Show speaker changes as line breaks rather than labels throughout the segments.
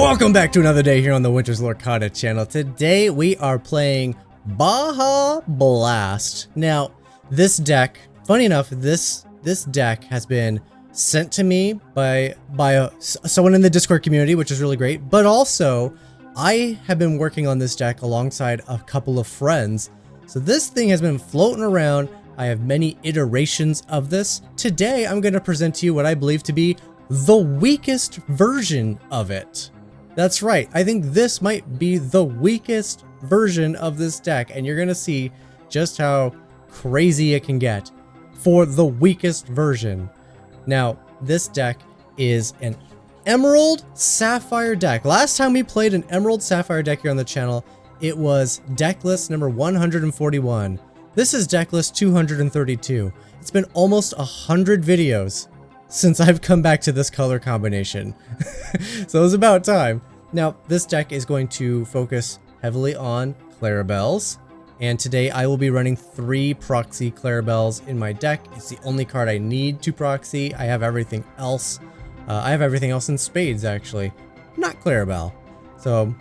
Welcome back to another day here on the Winter's Lorcana channel. Today we are playing Baja Blast. Now, this deck, funny enough, this deck has been sent to me by someone in the Discord community, which is really great. But also, I have been working on this deck alongside a couple of friends. So this thing has been floating around. I have many iterations of this. Today, I'm going to present to you what I believe to be the weakest version of it. That's right, I think this might be the weakest version of this deck, and you're gonna see just how crazy it can get for the weakest version. Now, this deck is an Emerald Sapphire deck. Last time we played an Emerald Sapphire deck here on the channel, it was deck list number 141. This is deck list 232. It's been almost 100 videos since I've come back to this color combination. So it was about time. Now, this deck is going to focus heavily on Clarabelles, and today I will be running 3 proxy Clarabelles in my deck. It's the only card I need to proxy. I have everything else. I have everything else in spades, actually. Not Clarabelle. So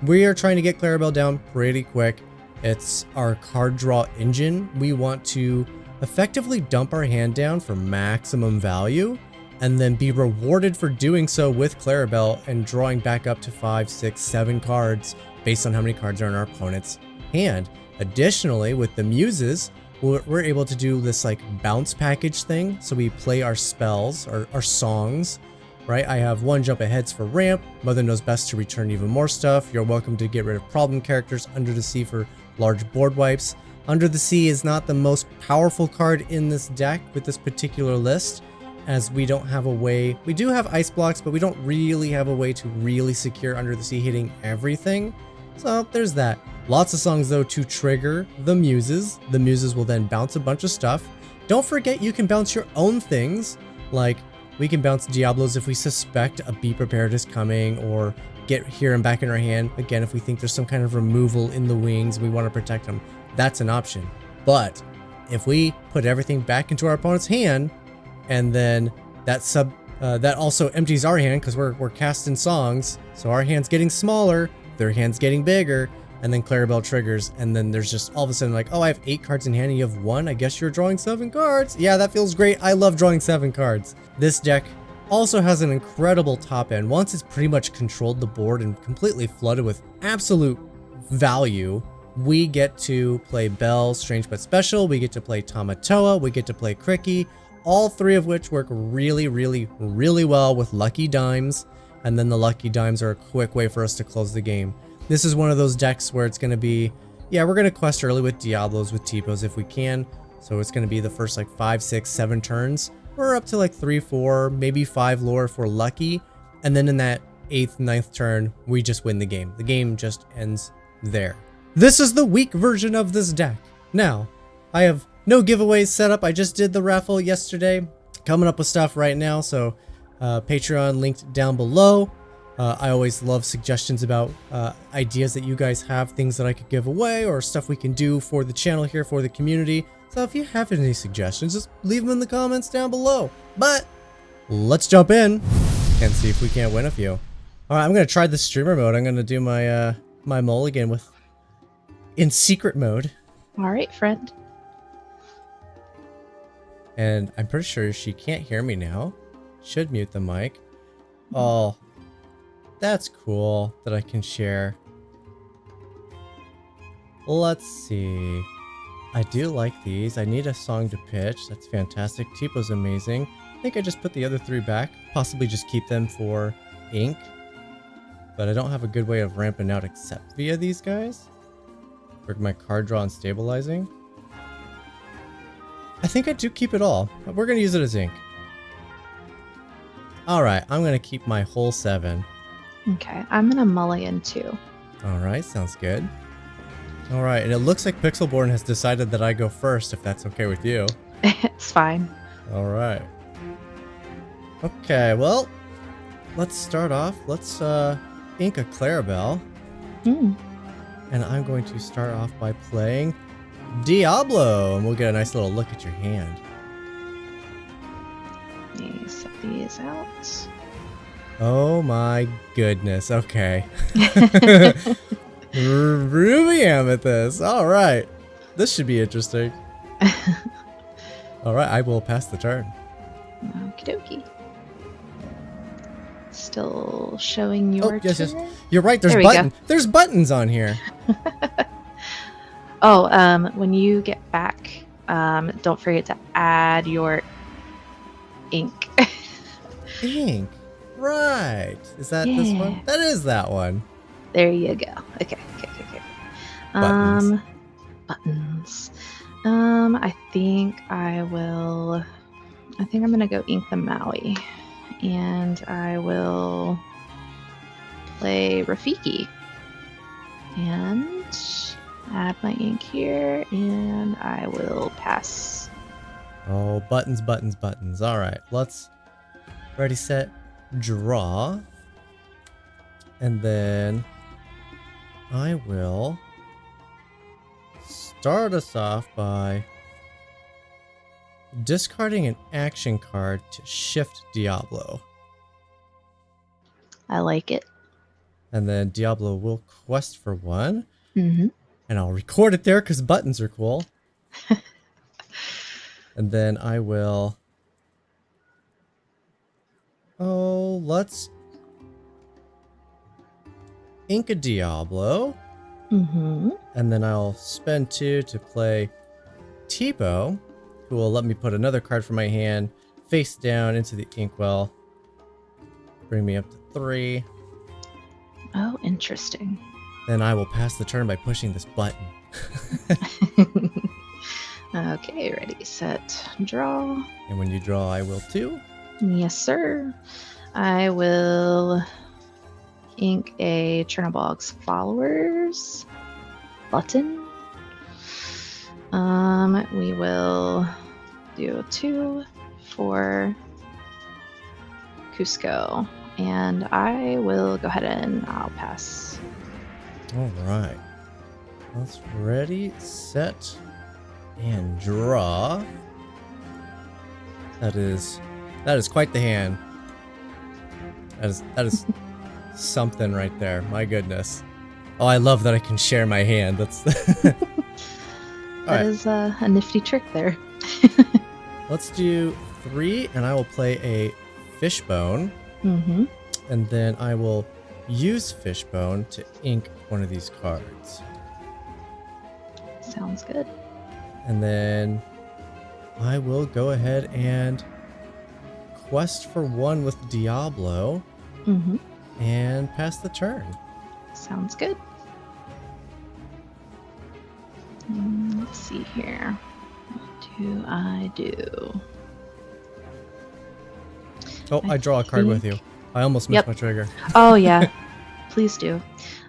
we are trying to get Clarabelle down pretty quick. It's our card draw engine. We want to effectively dump our hand down for maximum value and then be rewarded for doing so with Clarabelle and drawing back up to 5, 6, 7 cards based on how many cards are in our opponent's hand. Additionally, with the muses, we're able to do this like bounce package thing. So we play our spells, our songs, right? I have 1 jump aheads for ramp. Mother Knows Best to return even more stuff. You're welcome to get rid of problem characters. Under the Sea for large board wipes. Under the Sea is not the most powerful card in this deck with this particular list, as we don't have a way. We do have ice blocks, but we don't really have a way to really secure Under the Sea hitting everything. So there's that. Lots of songs though to trigger the muses. The muses will then bounce a bunch of stuff. Don't forget you can bounce your own things. Like we can bounce Diablos if we suspect a Be Prepared is coming, or get here and back in our hand. Again, if we think there's some kind of removal in the wings, we want to protect them. That's an option. But if we put everything back into our opponent's hand, and then that also empties our hand because we're casting songs, so our hand's getting smaller, their hand's getting bigger, and then Clarabelle triggers, and then there's just all of a sudden like, oh, I have 8 cards in hand and you have 1. I guess you're drawing 7 cards. Yeah, that feels great. I love drawing 7 cards. This deck also has an incredible top end. Once it's pretty much controlled the board and completely flooded with absolute value, we get to play Belle, Strange But Special, we get to play Tamatoa, we get to play Cricky, all 3 of which work really, really, really well with Lucky Dimes, and then the Lucky Dimes are a quick way for us to close the game. This is one of those decks where it's going to be, yeah, we're going to quest early with Diablos, with T-Pos if we can, so it's going to be the first like 5, 6, 7 turns. We're up to like 3, 4, maybe 5 lore if we're lucky, and then in that 8th, 9th turn, we just win the game. The game just ends there. This is the weak version of this deck. Now, I have no giveaways set up. I just did the raffle yesterday. Coming up with stuff right now, so Patreon linked down below. I always love suggestions about ideas that you guys have, things that I could give away, or stuff we can do for the channel here, for the community. So if you have any suggestions, just leave them in the comments down below. But let's jump in and see if we can't win a few. All right, I'm going to try the streamer mode. I'm going to do my my mulligan in secret mode.
All right, friend.
And I'm pretty sure she can't hear me now. Should mute the mic. Oh, that's cool that I can share. Let's see. I do like these. I need a song to pitch. That's fantastic. Tipo amazing. I think I just put the other 3 back. Possibly just keep them for ink. But I don't have a good way of ramping out except via these guys. For my card draw and stabilizing. I think I do keep it all. We're going to use it as ink. Alright, I'm going to keep my whole 7.
Okay, I'm going to mulligan too.
Alright, sounds good. Alright, and it looks like Pixelborn has decided that I go first, if that's okay with you.
It's fine.
Alright. Okay, well, let's start off. Let's ink a Clarabelle. And I'm going to start off by playing Diablo, and we'll get a nice little look at your hand.
Let me set these out.
Oh my goodness. Okay. Ruby Amethyst. All right. This should be interesting. All right, I will pass the turn.
Okie dokie. Still showing
Oh,
your
yes,
turn?
yes. You're right. There's
There we
button.
go.
There's buttons on here.
Oh, when you get back, don't forget to add your ink.
Ink. Right. Is that this one?
Yeah.
That is that one.
There you go. Okay.
Buttons.
Buttons. I think I'm gonna go ink the Maui, and I will play Rafiki, and add my ink here, and I will pass.
Oh, buttons, buttons, buttons. All right. Let's ready, set, draw. And then I will start us off by discarding an action card to shift Diablo.
I like it.
And then Diablo will quest for one.
Mm-hmm.
And I'll record it there because buttons are cool. And then I will... Oh, let's ink a Diablo.
Mm-hmm.
And then I'll spend 2 to play Tipo, who will let me put another card from my hand face down into the inkwell. Bring me up to 3.
Oh, interesting.
Then I will pass the turn by pushing this button.
Okay, ready, set, draw.
And when you draw, I will too.
Yes, sir. I will ink a Chernobog's Followers button. We will do 2 for Cusco, and I will go ahead and I'll pass.
All right. Let's ready, set, and draw. That is quite the hand. That is something right there. My goodness. Oh, I love that I can share my hand. That's
That is a nifty trick there.
Let's do 3, and I will play a Fishbone.
Mm-hmm.
And then I will use Fishbone to ink one of these cards.
Sounds good.
And then I will go ahead and quest for one with Diablo
Mm-hmm.
and pass the turn.
Sounds good. Let's see here. What do I do?
Oh, I draw a card with you. I almost missed my trigger.
Oh, yeah. Please do.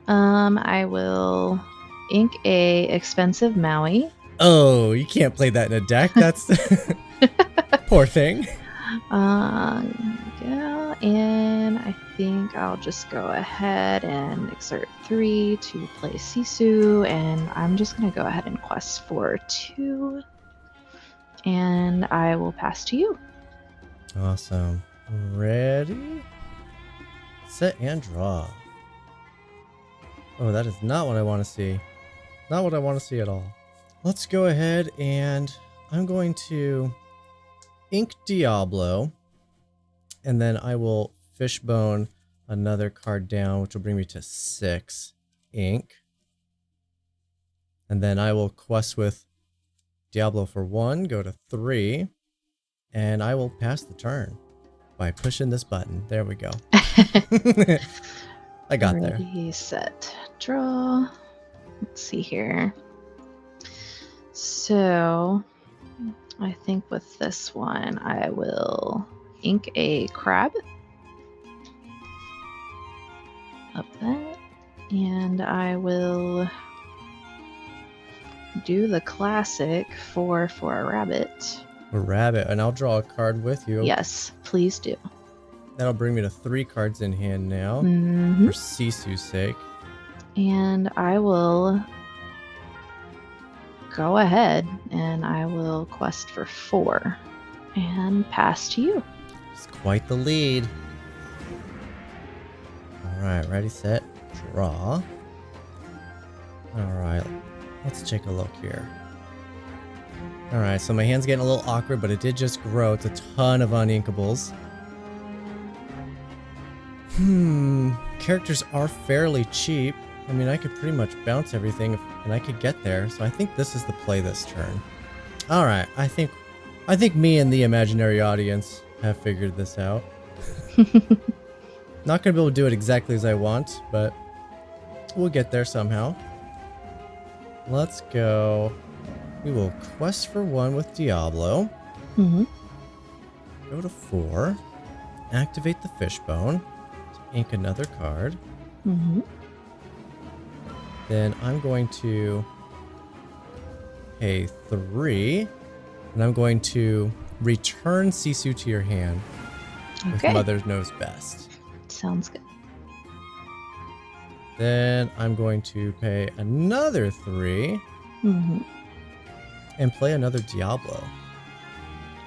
I will ink a expensive Maui.
Oh, you can't play that in a deck. That's poor thing.
Yeah, and I think I'll just go ahead and exert 3 to play Sisu, and I'm just gonna go ahead and quest for 2, and I will pass to you.
Awesome. Ready, set, and draw. Oh, that is not what I want to see. Not what I want to see at all. Let's go ahead and I'm going to ink Diablo, and then I will Fishbone another card down, which will bring me to 6 ink. And then I will quest with Diablo for 1, go to 3, and I will pass the turn by pushing this button. There we go. I got there.
Ready, set, draw. Let's see here. So I think with this one, I will ink a crab. Up that. And I will do the classic 4 for a rabbit.
A rabbit, and I'll draw a card with you.
Yes, please do.
That'll bring me to 3 cards in hand now,
Mhm.
for Sisu's sake.
And I will go ahead and I will quest for 4 and pass to you.
It's quite the lead. Alright, ready, set, draw. Alright, let's take a look here. Alright, so my hand's getting a little awkward, but it did just grow. It's a ton of uninkables. Characters are fairly cheap. I mean, I could pretty much bounce everything and I could get there. So I think this is the play this turn. Alright, I think me and the imaginary audience have figured this out. Not gonna be able to do it exactly as I want, but we'll get there somehow. Let's go. We will quest for 1 with Diablo.
Mm-hmm.
Go to 4. Activate the fishbone. Ink another card.
Mm-hmm.
Then I'm going to pay 3. And I'm going to return Sisu to your hand.
Okay.
With Mother Knows Best.
Sounds good.
Then I'm going to pay another 3.
Mm-hmm.
And play another Diablo.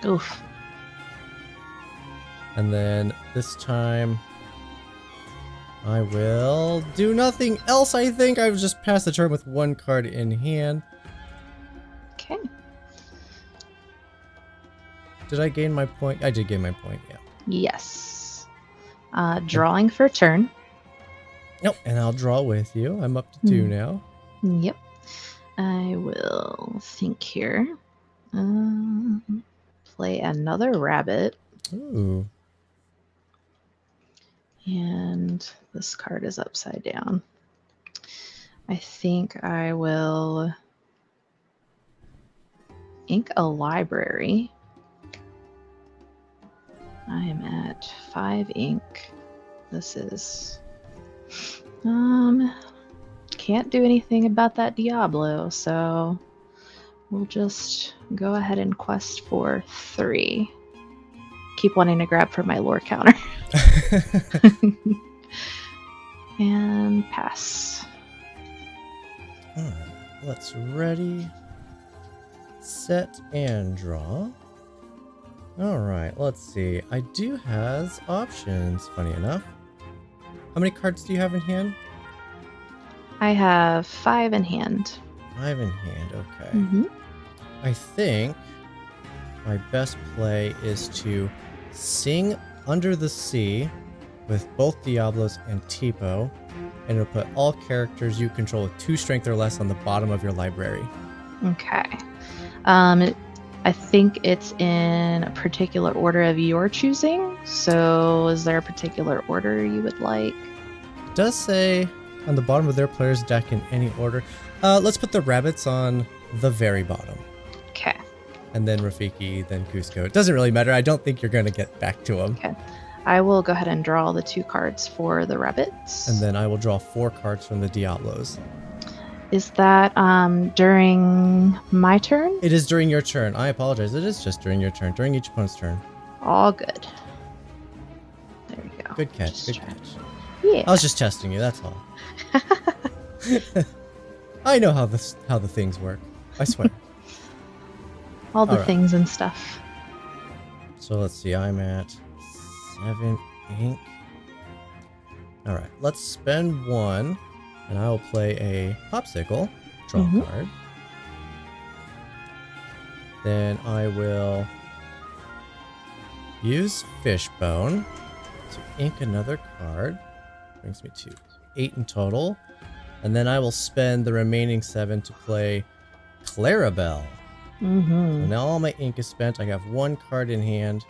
Oof.
And then this time I will do nothing else, I think. I will just pass the turn with 1 card in hand.
Okay.
Did I gain my point? I did gain my point, yeah.
Yes. Drawing for turn.
Nope, and I'll draw with you. I'm up to 2 now.
Yep. I will think here. Play another rabbit.
Ooh.
And this card is upside down. I think I will ink a library. I am at 5 ink. This is can't do anything about that Diablo, so we'll just go ahead and quest for 3. Keep wanting to grab for my lore counter. And pass.
Alright, let's ready, set, and draw. Alright, let's see. I do have options, funny enough. How many cards do you have in hand?
I have 5 in hand.
5 in hand, okay.
Mm-hmm.
I think my best play is to sing Under the Sea with both Diablos and Tipo, and it'll put all characters you control with 2 strength or less on the bottom of your library.
Okay. I think it's in a particular order of your choosing. So is there a particular order you would like?
It does say on the bottom of their player's deck in any order. Let's put the rabbits on the very bottom.
Okay.
And then Rafiki, then Cusco. It doesn't really matter. I don't think you're going to get back to them.
Okay. I will go ahead and draw the 2 cards for the rabbits.
And then I will draw 4 cards from the Diablos.
Is that during my turn?
It is during your turn. I apologize. It is just during your turn. During each opponent's turn.
All good. There we go.
Good catch.
Just
Good
try-
catch.
Yeah.
I was just testing you. That's all. I know how the things work. I swear.
All the
Alright.
things and stuff.
So let's see. I'm at 7 ink. All right. Let's spend 1, and I will play a popsicle. Draw a card. Then I will use Fishbone to ink another card. Brings me to 8 in total. And then I will spend the remaining 7 to play Clarabelle. So now all my ink is spent. I have 1 card in hand.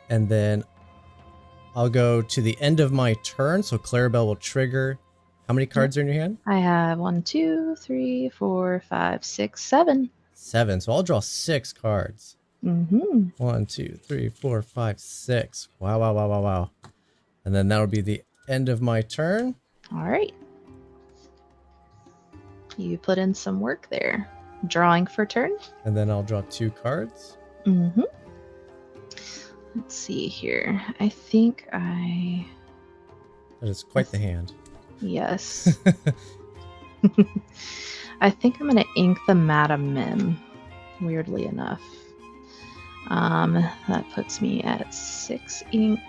And then I'll go to the end of my turn, so Clarabelle will trigger. How many cards are in your hand?
I have 1, 2, 3, 4, 5, 6, 7.
7. So I'll draw 6 cards. 1, 2, 3, 4, 5, 6. Wow, wow, wow, wow, wow. And then that'll be the end of my turn.
All right. You put in some work there. Drawing for turn.
And then I'll draw 2 cards.
Let's see here. I think I...
That is quite the hand.
Yes. I think I'm going to ink the Madam Mim, weirdly enough. That puts me at 6 ink.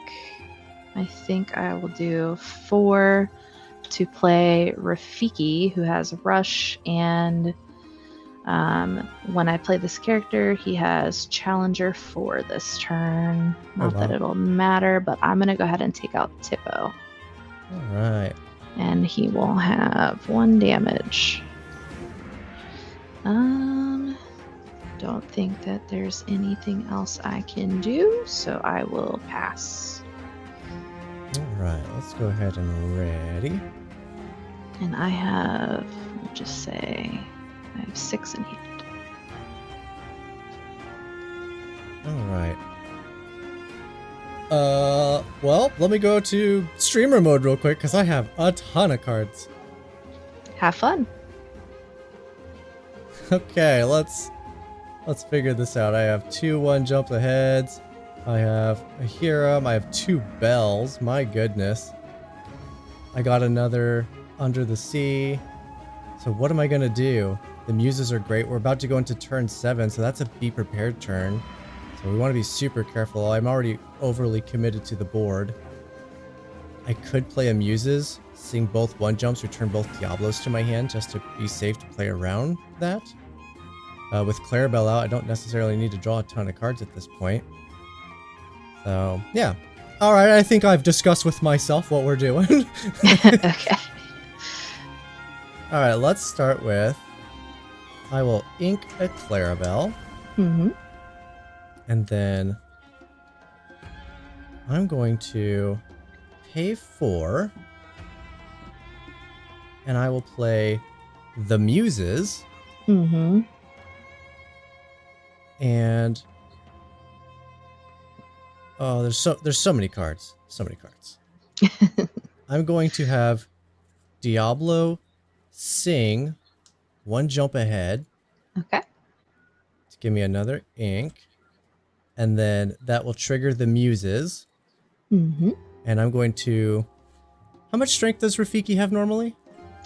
I think I will do 4 to play Rafiki, who has Rush, and when I play this character, he has Challenger 4 this turn. Not that it'll matter, but I'm going to go ahead and take out Tippo.
All right.
And he will have 1 damage. Don't think that there's anything else I can do, so I will pass.
Alright, let's go ahead and ready.
And I have, we'll just say, I have 6 in hand.
Alright. Well, let me go to streamer mode real quick, because I have a ton of cards.
Have fun.
Okay, let's figure this out. I have 2 1-jump aheads. I have a Hiram. I have 2 bells. My goodness. I got another Under the Sea. So what am I going to do? The muses are great. We're about to go into turn 7, so that's a be prepared turn. So we want to be super careful. I'm already overly committed to the board. I could play a muses, sing both 1-jumps, return both Diablos to my hand just to be safe to play around that. With Clarabelle out, I don't necessarily need to draw a ton of cards at this point. So, yeah. Alright, I think I've discussed with myself what we're doing.
Okay.
Alright, let's start with... I will ink a Clarabelle.
Mm-hmm.
And then... I'm going to pay 4. And I will play the Muses.
Mm-hmm.
And... Oh, there's so many cards. So many cards. I'm going to have Diablo sing 1-jump ahead.
Okay.
To give me another ink. And then that will trigger the muses.
Mm-hmm.
And I'm going to... How much strength does Rafiki have normally?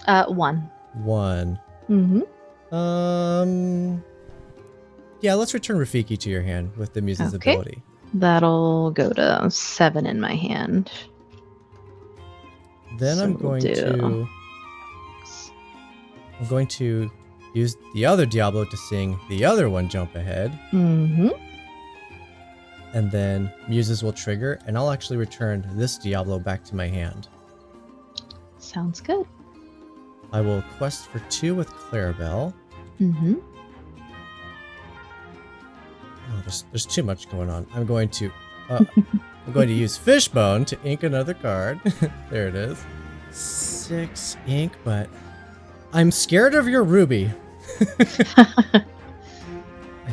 1.
1.
Mm-hmm.
Yeah, let's return Rafiki to your hand with the muses ability.
That'll go to 7 in my hand.
Then
So
I'm going to use the other Diablo to sing the other 1-jump ahead.
Mm-hmm.
And then muses will trigger, and I'll actually return this Diablo back to my hand.
Sounds good.
I will quest for 2 with Clarabelle.
Mm-hmm.
Oh, there's too much going on. I'm going to use Fishbone to ink another card. There it is. 6 ink, but I'm scared of your Ruby. I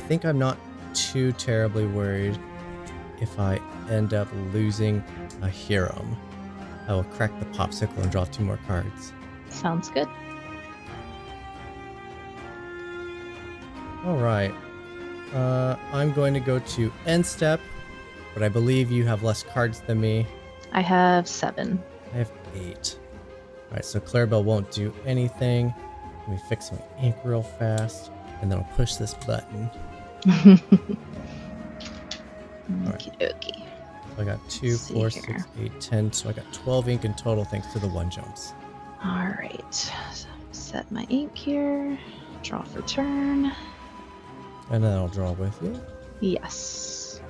think I'm not too terribly worried if I end up losing a Hiram. I will crack the popsicle and draw 2 more cards.
Sounds good.
Alright. I'm going to go to end step, but I believe you have less cards than me.
I have 7.
I have 8. Alright, so Clarabelle won't do anything. Let me fix my ink real fast, and then I'll push this button.
Okie dokie.
So I got 2, 4, 6, 8, 10. So I got 12 ink in total thanks to the 1-jumps.
Alright. So set my ink here. Draw for turn.
And then I'll draw with you.
Yes.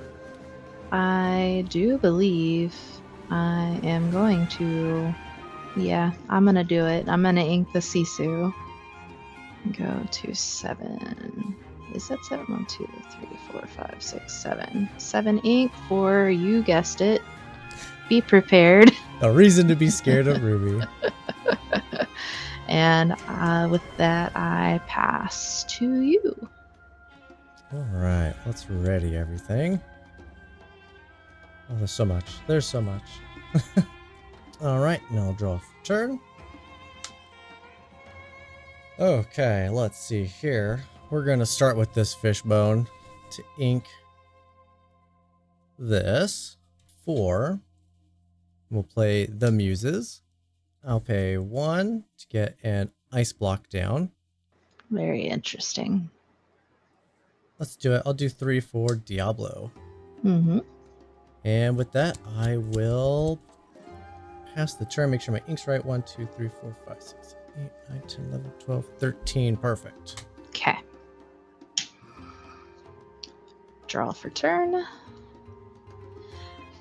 I do believe I am going to... Yeah, I'm going to do it. I'm going to ink the Sisu. Go to 7. Is that 7? 1, 2, 3, 4, 5, 6, 7. 7 ink for, you guessed it, be prepared.
A reason to be scared of Ruby.
And with that, I pass to you.
Alright, let's ready everything. Oh, there's so much. There's so much. Alright, now I'll draw for turn. Okay, let's see here. We're going to start with this Fishbone to ink this 4. We'll play the Muses. I'll pay 1 to get an ice block down.
Very interesting.
Let's do it. I'll do 3 for Diablo.
Mm-hmm.
And with that, I will pass the turn. Make sure my ink's right. 1, 2, 3, 4, 5, 6, 7, 8, 9, 10, 11, 12, 13. Perfect.
Okay. Draw for turn.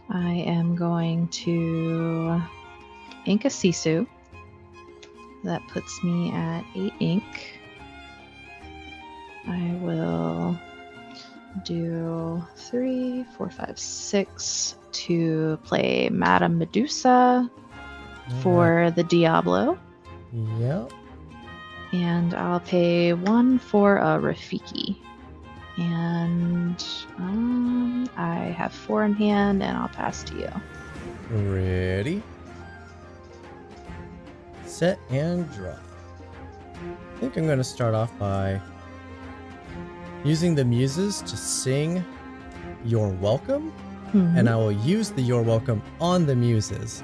I am going to ink a Sisu. That puts me at 8 ink. I will do 3, 4, 5, 6 to play Madame Medusa for the Diablo.
Yep.
And I'll pay 1 for a Rafiki. And I have 4 in hand, and I'll pass to you.
Ready, set, and draw. I think I'm going to start off by using the muses to sing You're Welcome, and I will use the You're Welcome on the muses.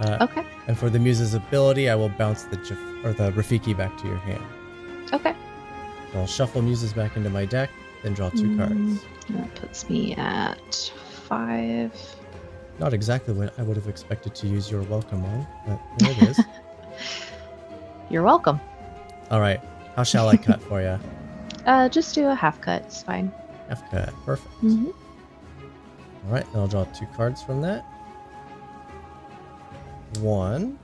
Okay.
And for the muses ability, I will bounce the Rafiki back to your hand.
Okay.
So I'll shuffle muses back into my deck, then draw 2 cards.
That puts me at 5.
Not exactly what I would have expected to use You're Welcome on, but there it is.
You're welcome.
All right. How shall I cut for you?
Just do a half cut. It's fine.
Half cut. Perfect.
Mm-hmm.
All right. Then I'll draw 2 cards from that. 1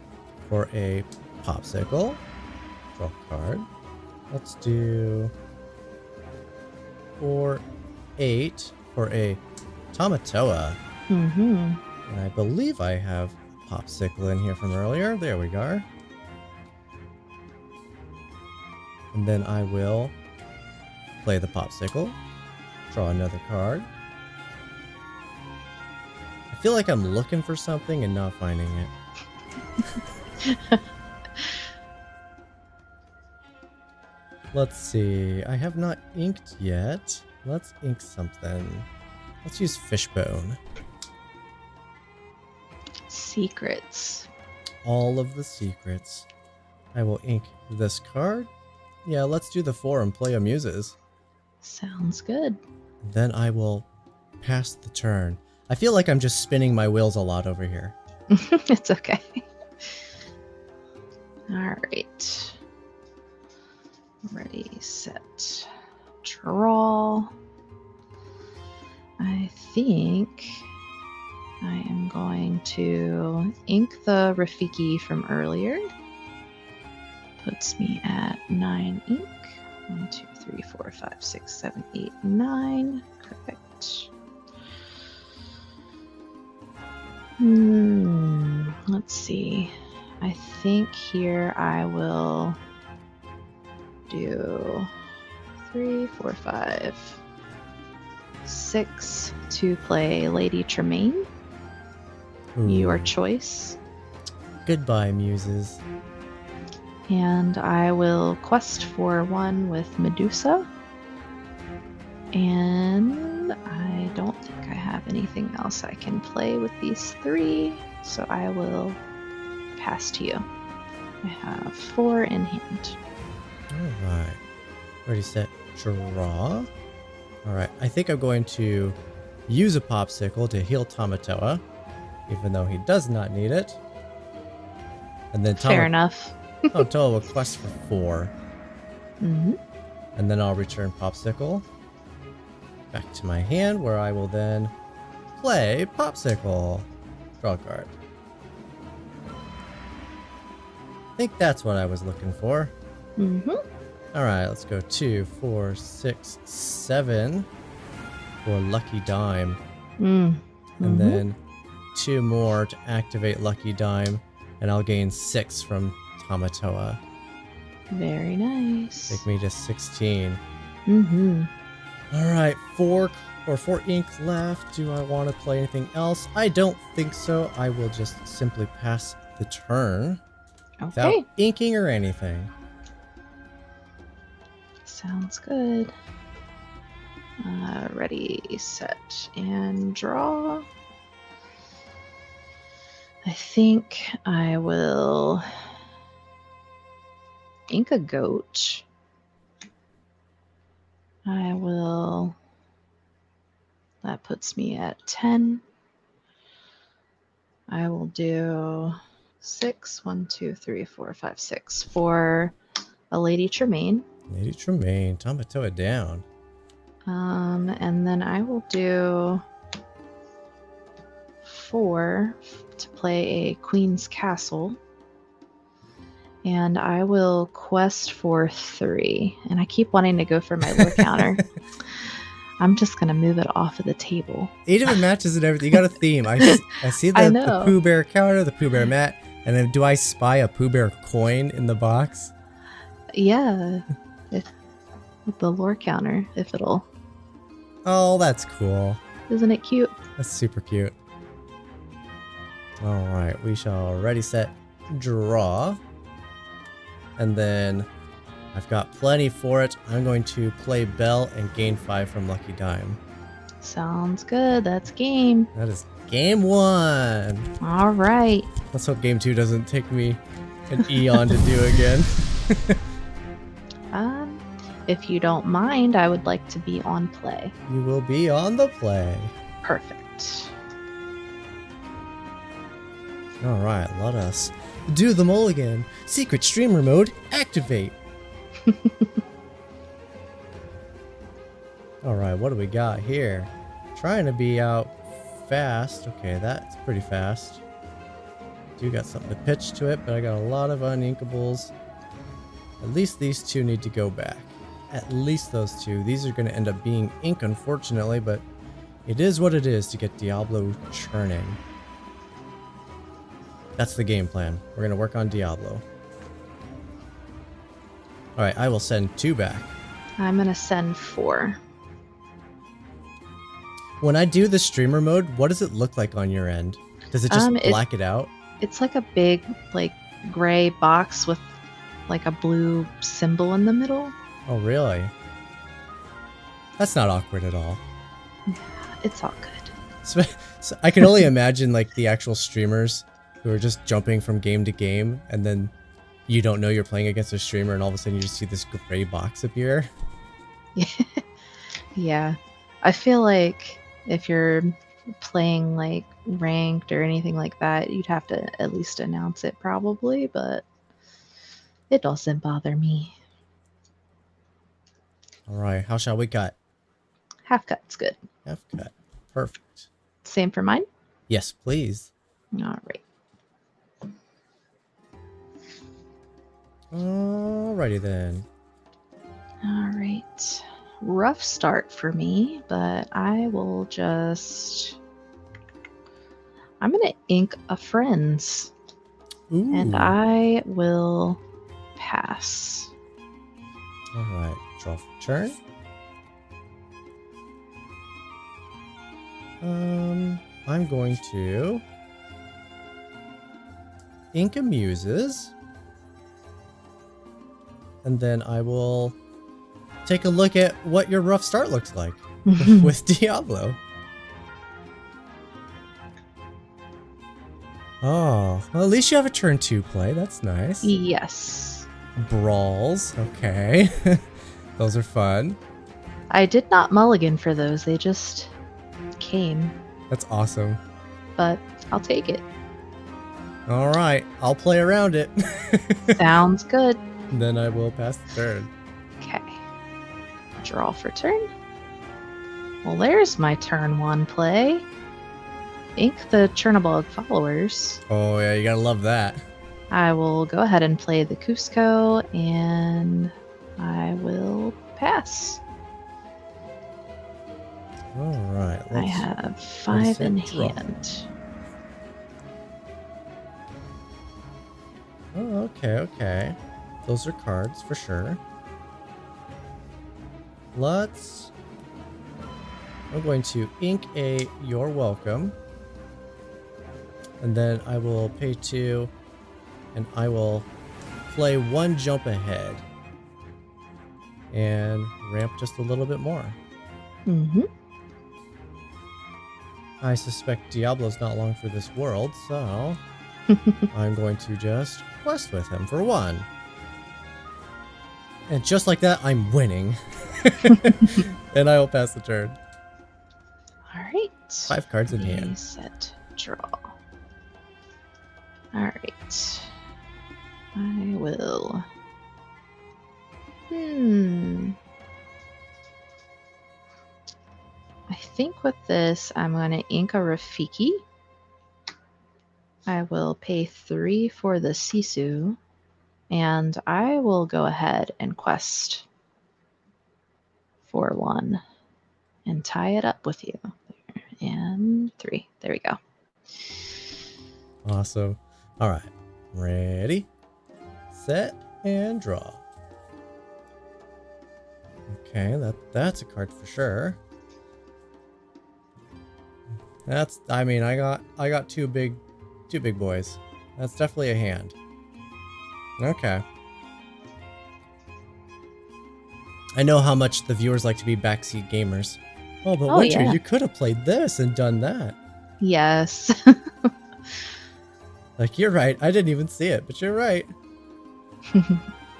for a popsicle. Draw a card. Let's do 4, 8 for a Tamatoa.
Mm-hmm.
And I believe I have a popsicle in here from earlier. There we go. And then I will play the popsicle. Draw another card. I feel like I'm looking for something and not finding it. Let's see. I have not inked yet. Let's ink something. Let's use Fishbone.
Secrets.
All of the secrets. I will ink this card. Yeah, let's do the 4 and play a muses.
Sounds good.
Then I will pass the turn. I feel like I'm just spinning my wheels a lot over here.
It's okay. All right. Ready, set, draw. I think I am going to ink the Rafiki from earlier. Puts me at 9 ink. 1, 2, 3, 4, 5, 6, 7, 8, 9. Perfect. Let's see. I think here I will do 3, 4, 5, 6 to play Lady Tremaine. Your choice.
Goodbye, muses.
And I will quest for 1 with Medusa. And I don't think I have anything else I can play with these 3, so I will pass to you. I have 4 in hand.
Alright. Ready, set, draw. Alright, I think I'm going to use a popsicle to heal Tamatoa, even though he does not need it. And then
Fair enough.
Tamatoa will quest for 4.
Mm-hmm.
And then I'll return popsicle back to my hand, where I will then play popsicle. Draw a card. I think that's what I was looking for.
Mm-hmm.
Alright, let's go 2, 4, 6, 7 for Lucky Dime.
Mm.
And then 2 more to activate Lucky Dime, and I'll gain 6 from Tamatoa.
Very nice.
Take me to 16.
Mm-hmm.
Alright, 4 ink left. Do I want to play anything else? I don't think so. I will just simply pass the turn without
Okay.
inking or anything.
Sounds good. Ready, set, and draw. I think I will ink a goat. I will. That puts me at 10. I will do 6. 1, 2, 3, 4, 5, 6 for a Lady Tremaine.
Lady Tremaine, time to tow it down.
And then I will do 4 to play a Queen's Castle. And I will quest for 3. And I keep wanting to go for my lore counter. I'm just going to move it off of the table.
Each of it matches and everything. You got a theme. I see the Pooh Bear counter, the Pooh Bear mat, and then do I spy a Pooh Bear coin in the box?
Yeah. With the lore counter, if it'll.
Oh, that's cool.
Isn't it cute?
That's super cute. All right, we shall ready, set, draw. And then I've got plenty for it. I'm going to play Bell and gain 5 from Lucky Dime.
Sounds good. That's game.
That is game 1.
All right.
Let's hope game 2 doesn't take me an eon to do again.
If you don't mind, I would like to be on play.
You will be on the play.
Perfect.
All right, let us do the mulligan. Secret streamer mode activate. All right, what do we got here? Trying to be out fast. Okay, that's pretty fast. Do got something to pitch to it, but I got a lot of uninkables. At least these 2 need to go back. At least those 2. These are going to end up being ink, unfortunately, but it is what it is to get Diablo churning. That's the game plan. We're going to work on Diablo. Alright, I will send 2 back.
I'm going to send 4.
When I do the streamer mode, what does it look like on your end? Does it just black it out?
It's like a big, like, gray box with, like, a blue symbol in the middle.
Oh, really? That's not awkward at all.
It's all good.
So I can only imagine, like, the actual streamers who are just jumping from game to game, and then you don't know you're playing against a streamer, and all of a sudden you just see this gray box appear.
Yeah. I feel like if you're playing, like, ranked or anything like that, you'd have to at least announce it probably, but it doesn't bother me.
All right, how shall we cut?
Half cut's good.
Half cut. Perfect.
Same for mine?
Yes, please.
All right.
Alrighty then.
All right. Rough start for me, but I will just... I'm going to ink a friends.
Ooh.
And I will pass.
Alright, draw for turn. I'm going to ink a Muses. And then I will take a look at what your rough start looks like with Diablo. Oh, well, at least you have a turn 2 play. That's nice.
Yes.
Brawls. Okay. Those are fun.
I did not mulligan for those. They just came.
That's awesome.
But I'll take it.
All right. I'll play around it.
Sounds good.
Then I will pass the turn.
Okay. Draw for turn. Well, there's my turn 1 play. Ink the Chernobog followers.
Oh, yeah. You gotta love that.
I will go ahead and play the Cusco, and I will pass.
All right.
I have 5 in hand.
Oh, okay, okay. Those are cards for sure. I'm going to ink a You're Welcome. And then I will pay 2. And I will play 1 jump ahead. And ramp just a little bit more.
Mm-hmm.
I suspect Diablo's not long for this world, so I'm going to just quest with him for 1. And just like that, I'm winning. And I will pass the turn.
All right.
5 cards in hand.
Set, draw. Alright. I will. I think with this, I'm going to ink a Rafiki. I will pay 3 for the Sisu. And I will go ahead and quest for 1 and tie it up with you. And 3. There we go.
Awesome. All right. Ready, set, and draw. Okay, that's a card for sure. I mean, I got two big boys. That's definitely a hand. Okay. I know how much the viewers like to be backseat gamers. Oh, but Winter,
yeah.
you could have played this and done that.
Yes.
Like, you're right. I didn't even see it, but you're right.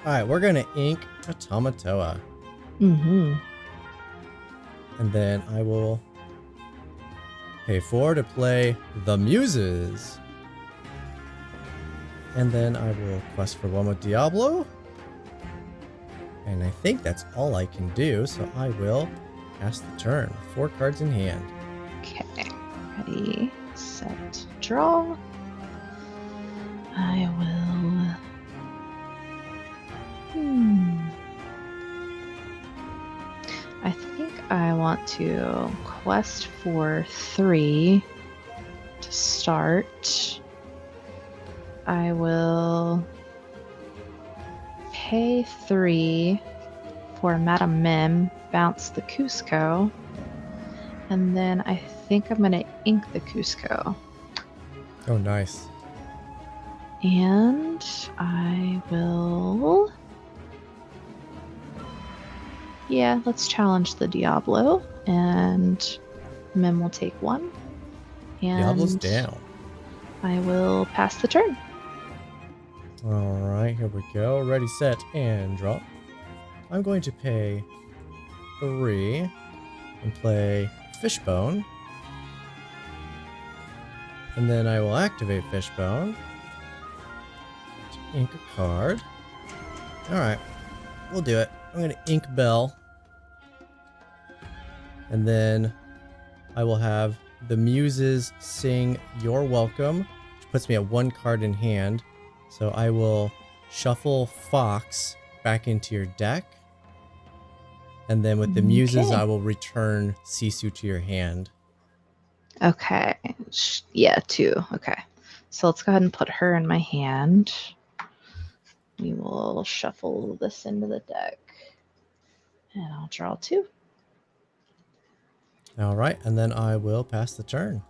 Alright, we're gonna ink a Tamatoa.
Mm-hmm.
And then I will pay 4 to play the Muses. And then I will quest for one with Diablo. And I think that's all I can do, so I will pass the turn. 4 cards in hand.
Okay. Ready, set, draw. I will. I think I want to quest for 3 to start. I will pay 3 for Madame Mim, bounce the Cusco, and then I think I'm going to ink the Cusco.
Oh, nice.
And I will... Yeah, let's challenge the Diablo, and Mim will take 1. And
Diablo's down.
I will pass the turn.
Alright, here we go. Ready, set, and draw. I'm going to pay 3 and play Fishbone. And then I will activate Fishbone to ink a card. Alright, we'll do it. I'm going to ink Bell. And then I will have the Muses sing You're Welcome, which puts me at 1 card in hand. So I will shuffle Fox back into your deck. And then with the Muses, I will return Sisu to your hand.
Okay. Yeah, 2. Okay. So let's go ahead and put her in my hand. We will shuffle this into the deck. And I'll draw 2.
Alright, and then I will pass the turn.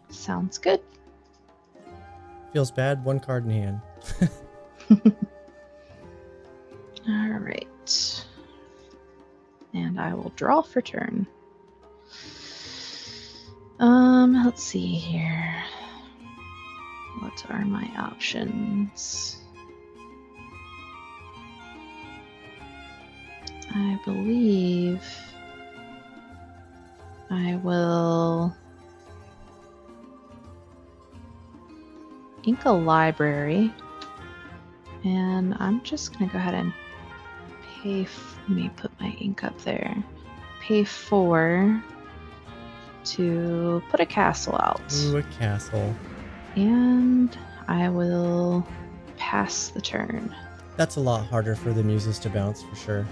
Sounds good.
Feels bad, 1 card in hand.
Alright. And I will draw for turn. Let's see here. What are my options? I believe I will ink a library, and I'm just going to go ahead and pay, let me put my ink up there, pay 4 to put a castle out.
Ooh, a castle.
And I will pass the turn.
That's a lot harder for the Muses to bounce, for sure.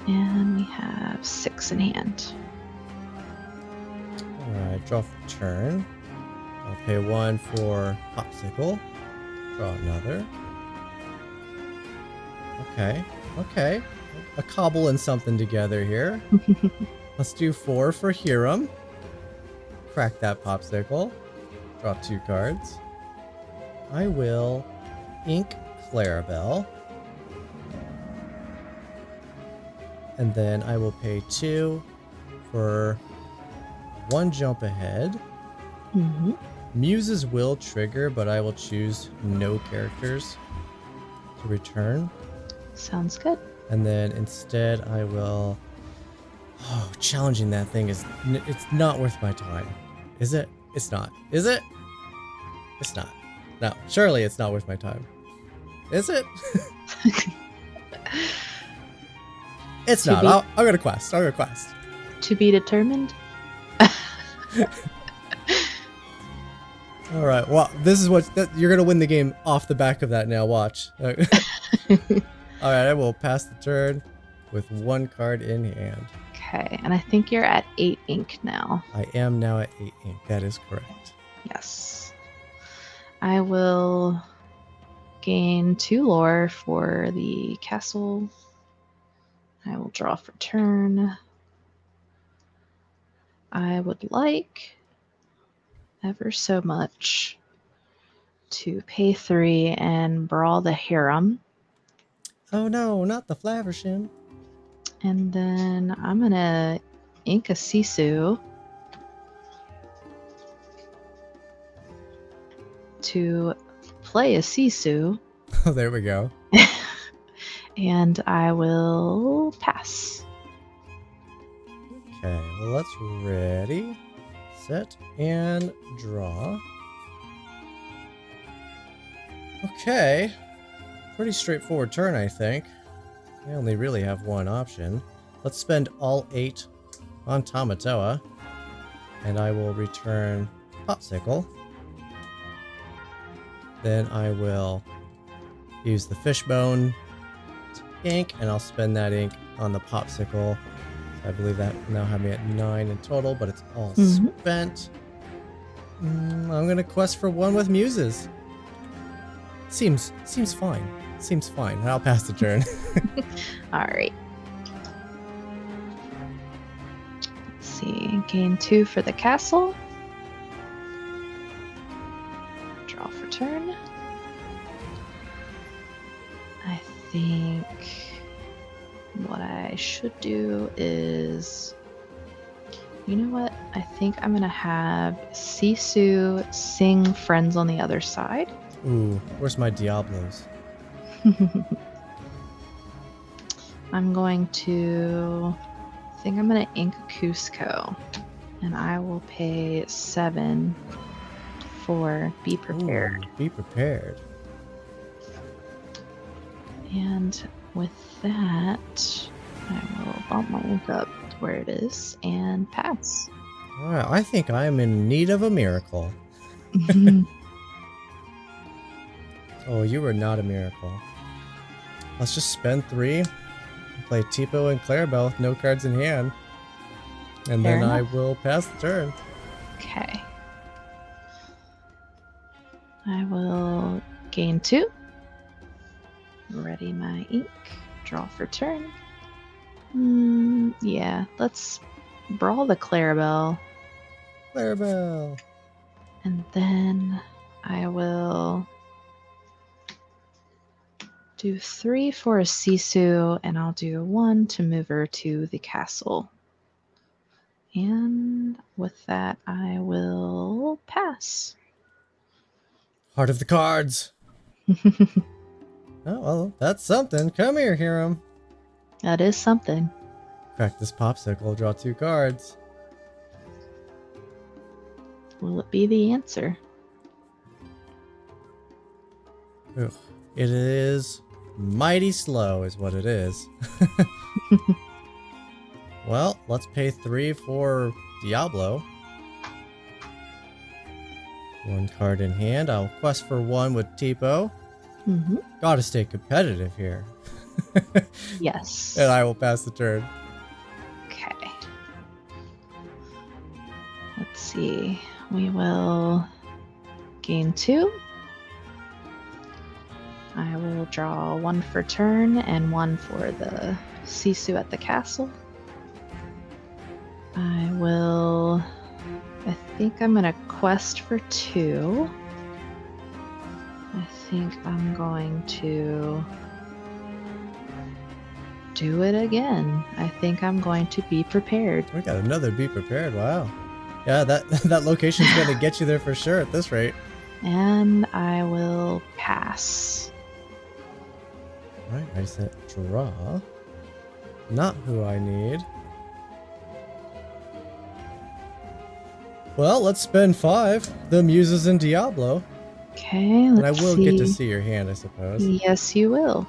And we have 6 in hand.
Alright, draw for turn. I'll pay 1 for Popsicle. Draw another. Okay. A cobbling something together here. Let's do 4 for Hiram. Crack that Popsicle. Draw 2 cards. I will ink Clarabelle. And then I will pay 2 for 1 jump ahead. Muses will trigger, but I will choose no characters to return.
Sounds good.
And then instead I will... Oh, challenging that thing it's not worth my time. Is it? It's not. Is it? It's not. No, surely it's not worth my time. Is it? It's not. I'll go to quest. I'll go to quest.
To be determined.
All right. Well, this is what you're gonna win the game off the back of that. Now watch. All right. I will pass the turn with 1 card in hand.
Okay, and I think you're at 8 ink now.
I am now at 8 ink. That is correct.
Yes. I will gain 2 lore for the castle. I will draw for turn. I would like ever so much to pay 3 and brawl the harem.
Oh no, not the Flaversham.
And then I'm gonna ink a Sisu to play a Sisu.
Oh, there we go.
And I will pass.
Okay, well, let's ready, set, and draw. Okay, pretty straightforward turn, I think. I only really have one option. Let's spend all 8 on Tamatoa, and I will return Popsicle. Then I will use the Fishbone ink, and I'll spend that ink on the Popsicle. I believe that now have me at 9 in total, but it's all spent. I'm gonna quest for 1 with Muses. Seems fine. Seems fine. I'll pass the turn.
All right. Let's see. Gain 2 for the castle. Draw for turn. I think what I should do is, you know what? I think I'm gonna have Sisu sing Friends on the Other Side.
Ooh, where's my Diablos?
I'm going to, I think I'm gonna ink Cusco, and I will pay 7 for Be Prepared.
Ooh, be prepared.
And with that, I will bump my ink up to where it is and pass.
Alright, I think I am in need of a miracle. Oh, you were not a miracle. Let's just spend 3, and play Tipo and Clarabelle with no cards in hand. And
Fair
then I
enough.
will pass the turn.
Okay. I will gain 2. Ready my ink. Draw for turn. Yeah, let's brawl the Clarabelle.
Clarabelle.
And then I will do 3 for a Sisu, and I'll do 1 to move her to the castle. And with that, I will pass.
Heart of the cards. Oh, well, that's something. Come here, Hiram.
That is something.
Crack this Popsicle, draw 2 cards.
Will it be the answer?
Ugh. It is mighty slow is what it is. Well, let's pay 3 for Diablo. 1 card in hand. I'll quest for 1 with Tipo. Gotta stay competitive here.
Yes.
And I will pass the turn.
Okay. Let's see. We will gain 2. I will draw 1 for turn and 1 for the Sisu at the castle. I think I'm gonna quest for 2. I think I'm going to do it again. I think I'm going to be prepared.
We got another be prepared. Wow. Yeah, that location's gonna get you there for sure at this rate.
And I will pass.
Alright, I said draw. Not who I need. Well, let's spend 5. The Muses and Diablo.
Okay,
And I
let's
will
see.
get to see your hand, I suppose.
Yes, you will.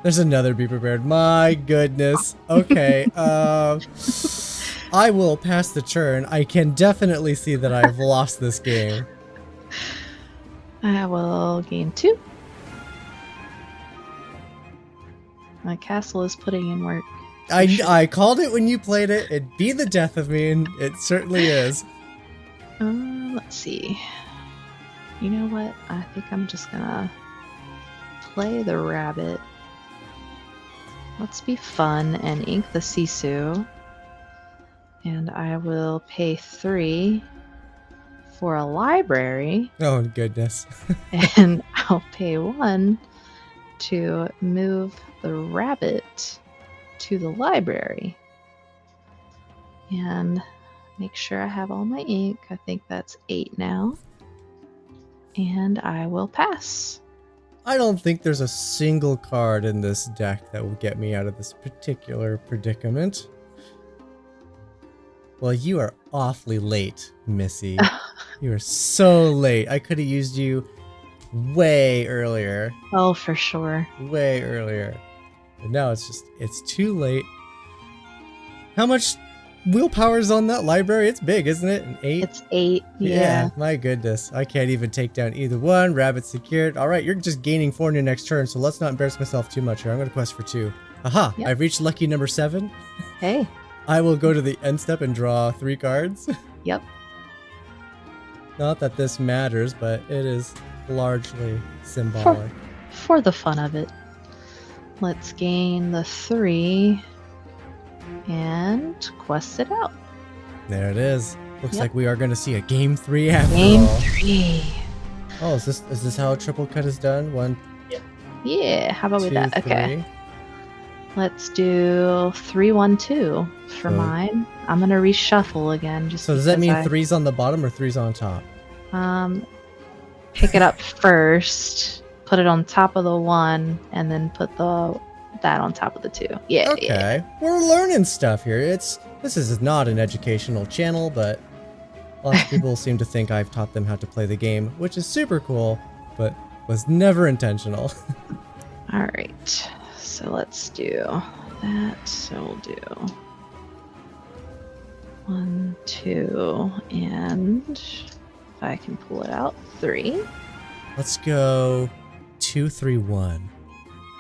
There's another be prepared. My goodness. Okay, I will pass the turn. I can definitely see that I've lost this game.
I will gain 2. My castle is putting in work. for sure.
I called it when you played it. It'd be the death of me, and it certainly is.
Let's see. You know what? I think I'm just gonna play the rabbit. Let's be fun and ink the Sisu. And I will pay 3 for a library.
Oh, goodness.
And I'll pay 1 to move the rabbit to the library. And make sure I have all my ink. I think that's 8 now. And I will pass.
I don't think there's a single card in this deck that will get me out of this particular predicament. Well, you are awfully late, Missy. You are so late. I could have used you way earlier.
Oh, for sure.
Way earlier. But now it's too late. How much willpower is on that library? It's big, isn't it? An 8?
It's 8. Yeah.
My goodness. I can't even take down either one. Rabbit secured. All right, you're just gaining 4 in your next turn, so let's not embarrass myself too much here. I'm going to quest for 2. Aha,
Yep.
I've reached lucky number 7.
Hey.
I will go to the end step and draw 3 cards.
Yep.
Not that this matters, but it is largely symbolic.
For the fun of it. Let's gain the 3 and quest it out.
There it is. Looks
Yep.
like we are going to see a game 3 after
Game
all.
3.
Oh, is this how a triple cut is done? 1,
Yeah, how about
2,
we that?
3.
Okay. Let's do 3, 1, 2 for
So-
mine. I'm gonna reshuffle again. Just
So does that
because
mean 3's on the bottom or 3's on top?
Pick it up first, put it on top of the 1, and then put that on top of the 2. Yeah.
Okay,
Yeah.
we're learning stuff here. This is not an educational channel, but lots of people seem to think I've taught them how to play the game, which is super cool, but was never intentional.
All right. So let's do that. So we'll do 1, 2, and if I can pull it out, 3.
Let's go 2, 3, 1.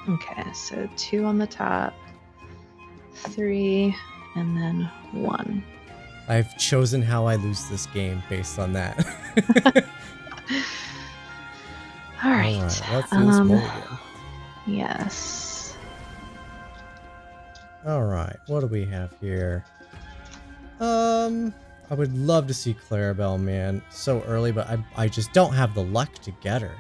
Okay, so 2 on the top, 3, and then 1.
I've chosen how I lose this game based on that.
All right.
Alright, let's do this mulligan.
Yes.
Alright, what do we have here? I would love to see Clarabelle, man. So early, but I just don't have the luck to get her.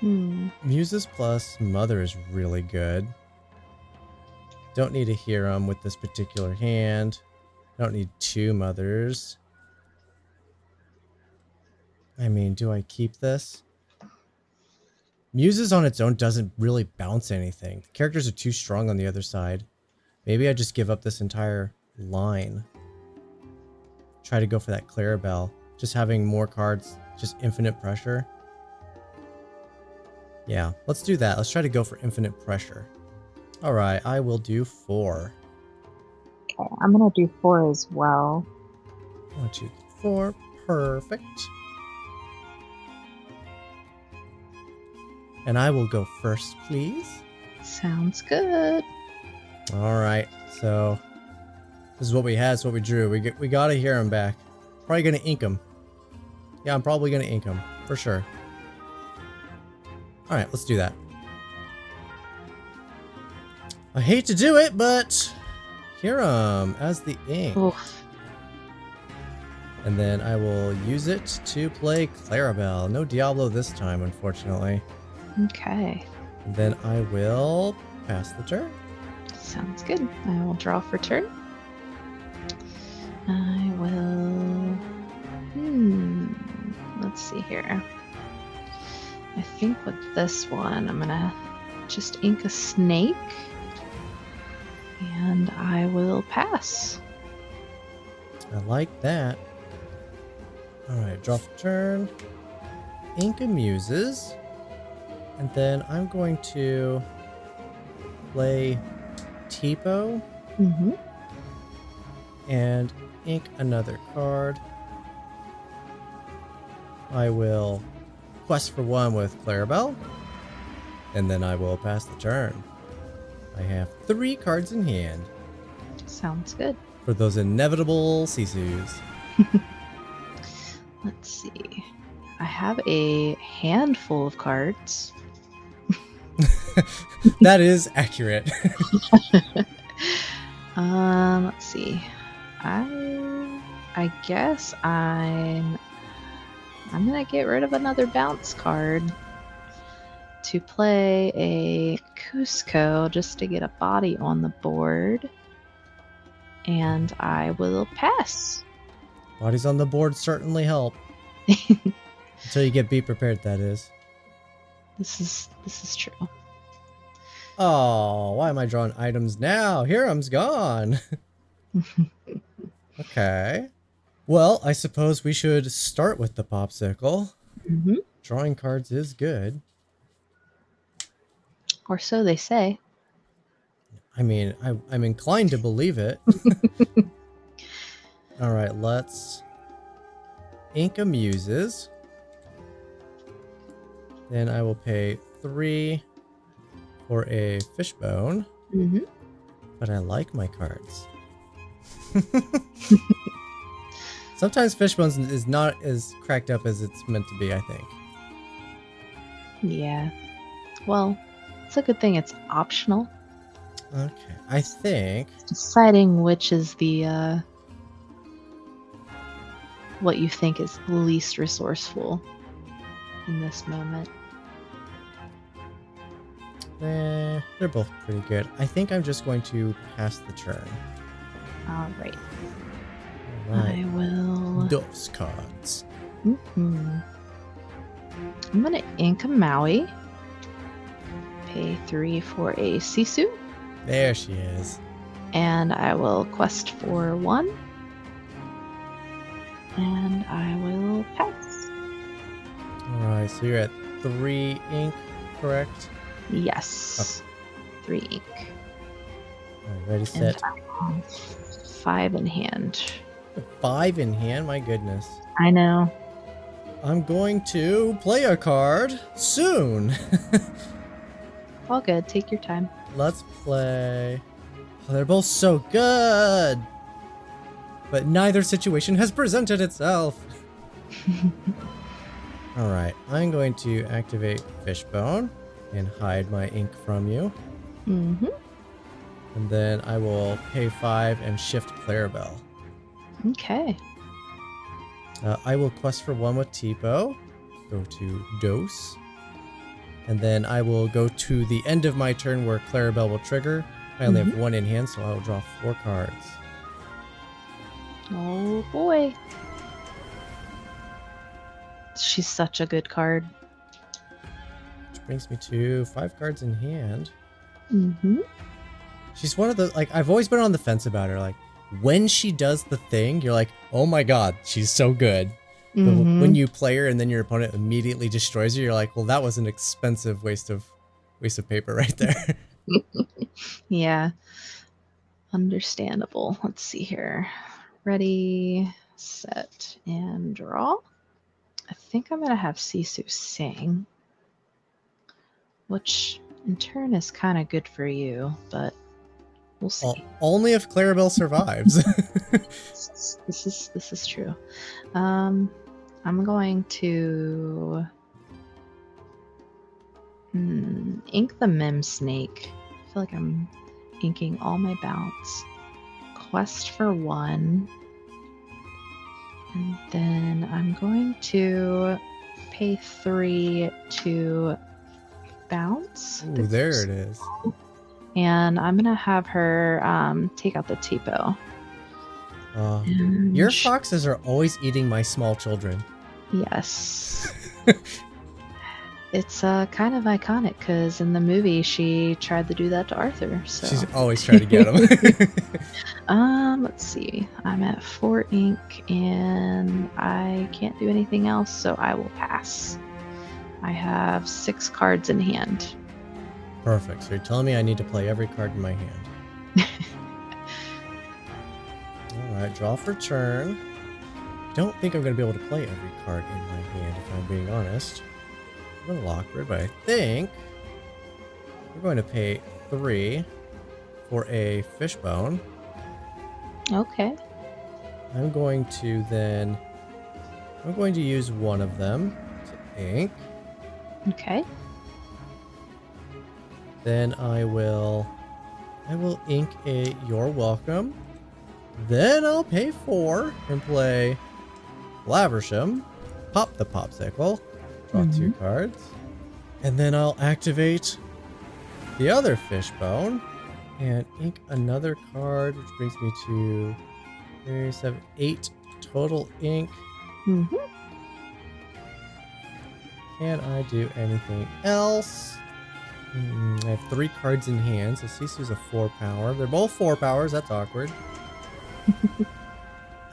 Muses plus Mother is really good. Don't need a Hiram with this particular hand. Don't need 2 Mothers. I mean, do I keep this? Muses on its own doesn't really bounce anything. The characters are too strong on the other side. Maybe I just give up this entire line. Try to go for that Clarabelle. Just having more cards, just infinite pressure. Yeah, let's do that. Let's try to go for infinite pressure. Alright, I will do 4.
Okay, I'm gonna do 4 as well.
1, 2, 4. Perfect. And I will go first, please.
Sounds good.
Alright, so this is what we had, it's what we drew. We gotta hear him back. Probably gonna ink him. Yeah, I'm probably gonna ink him, for sure. Alright, let's do that. I hate to do it, but Hiram as the ink.
Oof.
And then I will use it to play Clarabelle. No Diablo this time, unfortunately.
Okay.
And then I will pass the turn.
Sounds good. I will draw for turn. I will... Let's see here. I think with this one, I'm gonna just ink a snake. And I will pass.
I like that. Alright, draw for turn. Ink Amuses. And then I'm going to play Tipo
Mm-hmm.
and ink another card. I will quest for 1 with Clarabelle, and then I will pass the turn. I have 3 cards in hand
Sounds good.
for those inevitable Sisus.
Let's see. I have a handful of cards.
That is accurate.
Let's see. I guess I'm gonna get rid of another bounce card to play a Cusco just to get a body on the board. And I will pass.
Bodies on the board certainly help. Until you get Be Prepared, that is.
This is true.
Oh, why am I drawing items now? Hiram's gone. Okay. Well, I suppose we should start with the popsicle.
Mm-hmm.
Drawing cards is good.
Or so they say.
I mean, I'm inclined to believe it. All right, let's ink Amuses. Then I will pay 3 for a Fishbone.
Mm-hmm.
But I like my cards. Sometimes Fishbones is not as cracked up as it's meant to be, I think.
Yeah. Well, it's a good thing it's optional.
Okay, I think...
Deciding which is the, what you think is least resourceful in this moment.
They're both pretty good. I think I'm just going to pass the turn.
Alright.
Alright.
I will...
Those cards.
Mm-hmm. I'm gonna ink a Maui. Pay 3 for a Sisu.
There she is.
And I will quest for 1. And I will pass.
Alright, so you're at 3 ink, correct?
Yes. 3 ink.
Alright, ready, set.
And I have 5 in hand.
5 in hand, my goodness.
I know.
I'm going to play a card soon.
All good. Take your time.
Let's play... Oh, they're both so good! But neither situation has presented itself. Alright, I'm going to activate Fishbone and hide my ink from you.
Mm-hmm.
And then I will pay 5 and shift Clarabelle.
Okay.
I will quest for 1 with Tipo. Go to Dose. And then I will go to the end of my turn where Clarabelle will trigger. I only have 1 in hand, so I will draw 4 cards.
Oh boy. She's such a good card.
Which brings me to 5 cards in hand.
Mm-hmm.
She's one of the, like, I've always been on the fence about her. Like, when she does the thing, you're like, oh my god, she's so good. But when you play her and then your opponent immediately destroys you, you're like, well, that was an expensive waste of paper right there.
Yeah. Understandable. Let's see here. Ready, set, and draw. I think I'm going to have Sisu sing. Which, in turn, is kind of good for you, but we'll see.
Well, only if Clarabelle survives.
This is true. I'm going to ink the Mem Snake. I feel like I'm inking all my bounce. Quest for 1. And then I'm going to pay 3 to bounce.
Ooh, there it is.
And I'm going to have her take out the Tipo.
Your foxes are always eating my small children.
Yes. It's kind of iconic because in the movie she tried to do that to Arthur. So
she's always trying to get him.
Let's see. I'm at 4 ink and I can't do anything else, so I will pass. I have 6 cards in hand.
Perfect. So you're telling me I need to play every card in my hand. Alright, draw for turn. Don't think I'm going to be able to play every card in my hand, if I'm being honest. A little awkward, but I think we're going to pay 3 for a fishbone.
Okay.
I'm going to use one of them to ink.
Okay.
Then I will ink a You're Welcome. Then I'll pay 4 and play Laversham, pop the popsicle, draw 2 cards, and then I'll activate the other fishbone and ink another card, which brings me to 3, 7, 8 total ink.
Mm-hmm.
Can I do anything else? I have 3 cards in hand, so Sisu's a 4 power. They're both 4 powers, that's awkward.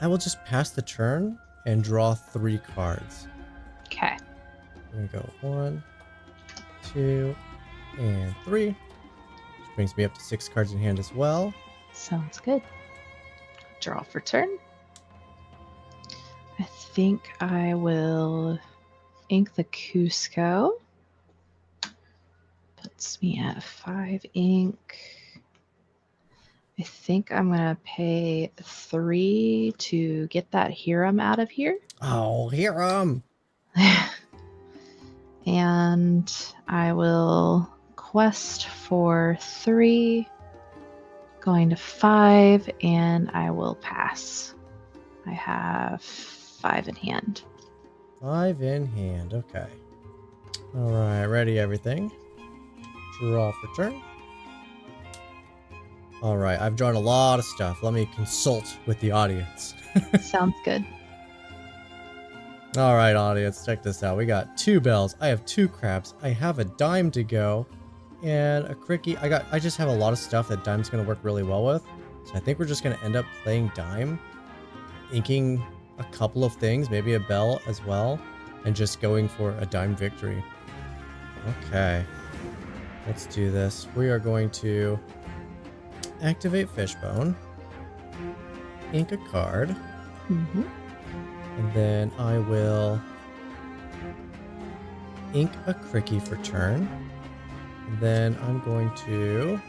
I will just pass the turn and draw 3 cards.
Okay.
I'm gonna go 1, 2, and 3. Which brings me up to 6 cards in hand as well.
Sounds good. Draw for turn. I think I will ink the Cusco. Puts me at 5 ink. I think I'm going to pay 3 to get that Hiram out of here.
Oh, Hiram!
And I will quest for 3, going to 5, and I will pass. I have 5 in hand.
5 in hand, okay. Alright, ready everything. Draw for turn. Alright, I've drawn a lot of stuff. Let me consult with the audience.
Sounds good.
Alright, audience, check this out. We got 2 bells. I have 2 crabs. I have a dime to go. And a cricky. I just have a lot of stuff that dime's gonna work really well with. So I think we're just gonna end up playing dime, inking a couple of things, maybe a bell as well, and just going for a dime victory. Okay. Let's do this. We are going to activate Fishbone, ink a card, and then I will ink a Cricky for turn. And then I'm going to...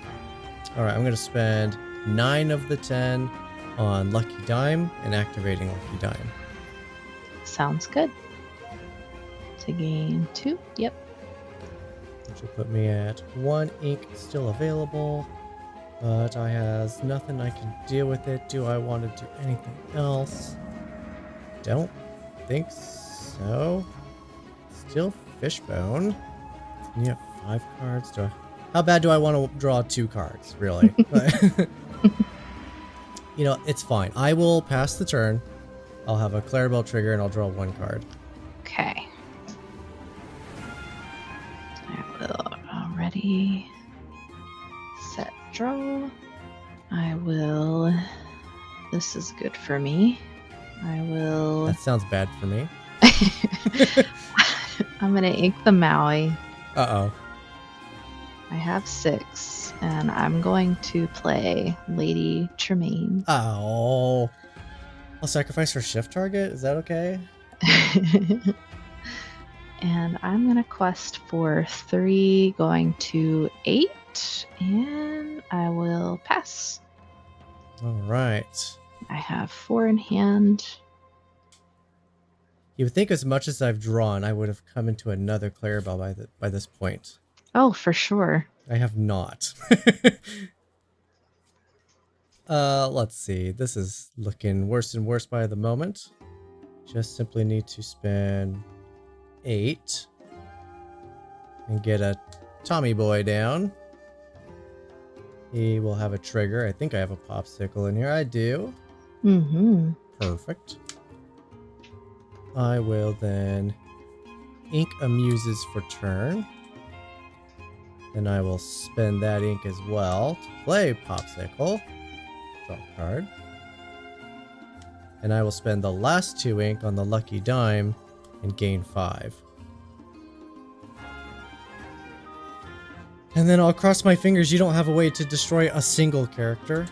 Alright, I'm going to spend 9 of the 10 on Lucky Dime and activating Lucky Dime.
Sounds good. To gain 2. Yep.
Which will put me at 1 ink still available. But I has nothing I can deal with it. Do I want to do anything else? Don't think so. Still Fishbone. You have 5 cards. How bad do I want to draw 2 cards, really? You know, it's fine. I will pass the turn. I'll have a Clarabelle trigger and I'll draw 1 card.
Okay. I will already set draw. I will... This is good for me. I will...
That sounds bad for me.
I'm going to ink the Maui.
Uh-oh.
I have 6, and I'm going to play Lady Tremaine.
Oh. I'll sacrifice her shift target? Is that okay?
And I'm going to quest for 3, going to 8, and I will pass.
Alright.
I have 4 in hand.
You would think as much as I've drawn, I would have come into another Clarabelle by this point.
Oh, for sure.
I have not. Let's see. This is looking worse and worse by the moment. Just simply need to spend 8 and get a Tommy boy down. He will have a trigger. I think I have a popsicle in here. I do. Perfect. I will then ink Amuses for turn. Then I will spend that ink as well to play Popsicle. Draw a card. And I will spend the last 2 ink on the lucky dime and gain 5. And then I'll cross my fingers you don't have a way to destroy a single character.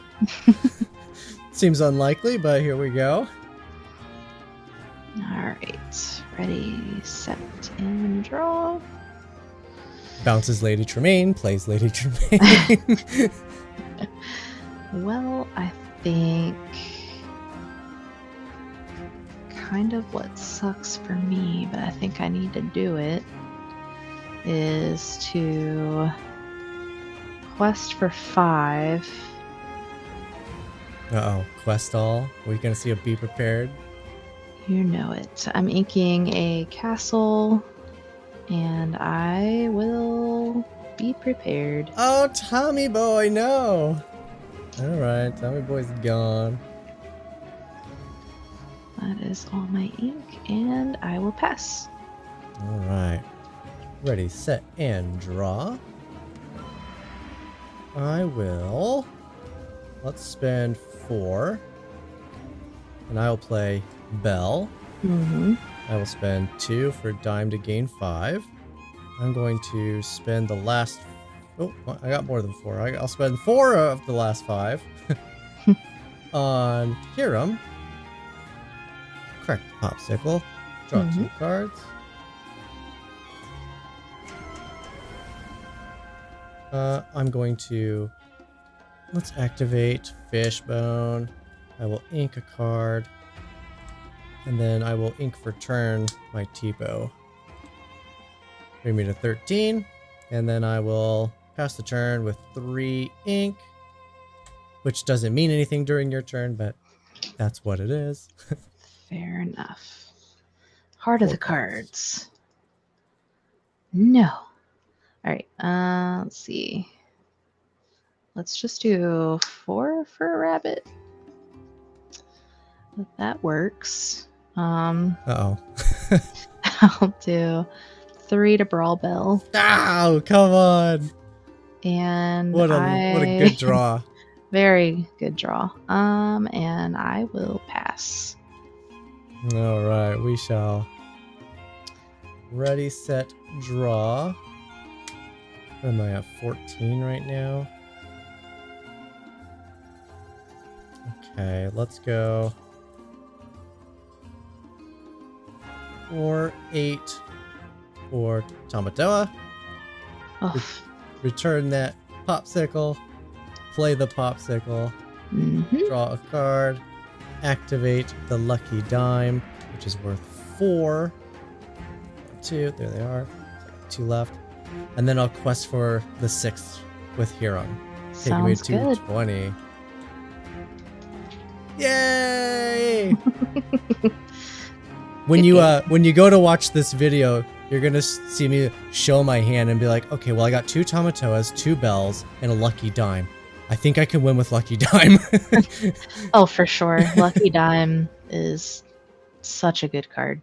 Seems unlikely, but here we go.
Alright. Ready, set, and draw.
Bounces Lady Tremaine, plays Lady Tremaine.
Well, I think kind of what sucks for me, but I think I need to do it, is to quest for 5.
Uh-oh, quest all. Are we gonna see a be prepared?
You know it. I'm inking a castle, and I will be prepared.
Oh, Tommy boy, no! Alright, Tommy boy's gone.
That is all my ink, and I will pass.
Alright. Ready, set, and draw. I will... Let's spend 4. And I'll play Belle.
Mm-hmm.
I will spend 2 for dime to gain 5. I'm going to spend the last... Oh, I got more than 4. I'll spend 4 of the last 5 on Hiram. Correct popsicle. Draw 2 cards. I'm going to... Let's activate Fishbone. I will ink a card. And then I will ink for turn my Tipo. Bring me to 13. And then I will pass the turn with 3 ink. Which doesn't mean anything during your turn, but that's what it is.
Fair enough. Heart of the cards. No. Alright, let's see. Let's just do 4 for a rabbit. If that works.
Uh-oh.
I'll do 3 to Brawl Bell.
Oh, come on.
And
What a good draw.
Very good draw. And I will pass.
All right, we shall. Ready, set, draw. What am I at? 14 right now. Okay, let's go. 4, 8 for Tamatoa.
Oh.
Return that popsicle. Play the popsicle. Draw a card. Activate the lucky dime, which is worth 4. 2, there they are. 2 left. And then I'll quest for the 6th with Hiram. Taking me to
good.
20. Yay! When you go to watch this video, you're gonna see me show my hand and be like, okay, well I got 2 Tamatoas, 2 Bells, and a lucky dime. I think I can win with lucky dime.
Oh, for sure. Lucky Dime is such a good card.